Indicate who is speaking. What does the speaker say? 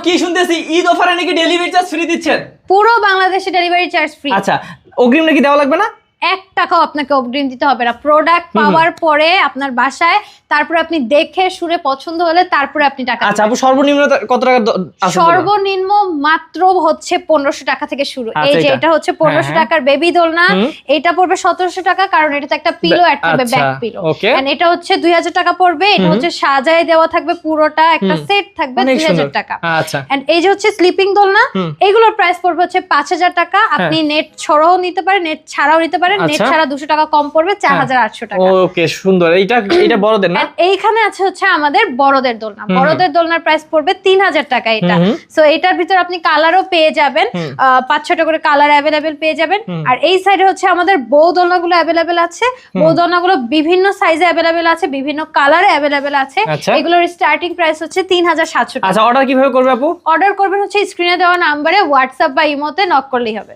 Speaker 1: কি শুনতেছি ঈদ অফারে নাকি ডেলিভারি চার্জ ফ্রি দিচ্ছেন?
Speaker 2: পুরো বাংলাদেশে ডেলিভারি চার্জ ফ্রি।
Speaker 1: আচ্ছা, অগ্রিম নাকি দেওয়া লাগবে না?
Speaker 2: 1 টাকাও আপনাকে অগ্রিম দিতে হবে না। প্রোডাক্ট পাওয়ার পরে আপনার বাসায়, তারপরে আপনি দেখে শুনে পছন্দ হলে তারপরে আপনি টাকা
Speaker 1: আচ্ছা আপু, সর্বনিম্ন কত টাকা আছে?
Speaker 2: সর্বনিম্ন মাত্র হচ্ছে 1500 টাকা থেকে শুরু। এই
Speaker 1: আচ্ছা,
Speaker 2: যে এটা হচ্ছে 1500 টাকার বেবি দোলনা, এটা পড়বে 1700 টাকা, কারণ এটাতে একটা পিলো অ্যাড থাকবে, ব্যাক পিলো। এন্ড এটা হচ্ছে 2000 টাকা পড়বে। এটা হচ্ছে সাজায় দেওয়া থাকবে, পুরোটা একটা সেট থাকবে 2000 টাকা।
Speaker 1: আচ্ছা,
Speaker 2: এন্ড এই যে হচ্ছে স্লিপিং দোলনা, এগুলোর প্রাইস পড়বে হচ্ছে 5000 টাকা। আপনি নেট ছাড়াও নিতে পারেন, নেট ছাড়াও নিতে পারেন। নেট ছাড়া 200 টাকা কম পড়বে, 4800 টাকা।
Speaker 1: ওকে, সুন্দর। এটা বড়দের না?
Speaker 2: এইখানে আছে হচ্ছে আমাদের বড়দের দোলনা। বড়দের দোলনার প্রাইস পড়বে 3000 টাকা এটা। সো এটার ভিতর আপনি কালারও পেয়ে যাবেন, 5-6টা করে কালার অ্যাভেলেবেল পেয়ে যাবেন। আর এই সাইডে হচ্ছে আমাদের বউ দোলনাগুলো অ্যাভেলেবেল আছে। বউ দোলনাগুলো বিভিন্ন সাইজে অ্যাভেলেবেল আছে, বিভিন্ন কালারে অ্যাভেলেবেল আছে। এগুলোর স্টার্টিং প্রাইস হচ্ছে 3700 টাকা।
Speaker 1: আচ্ছা, অর্ডার কিভাবে করবে আপু?
Speaker 2: অর্ডার করবেন হচ্ছে স্ক্রিনে দেওয়া নম্বরে হোয়াটসঅ্যাপ বা ইমোতে নক করলেই হবে।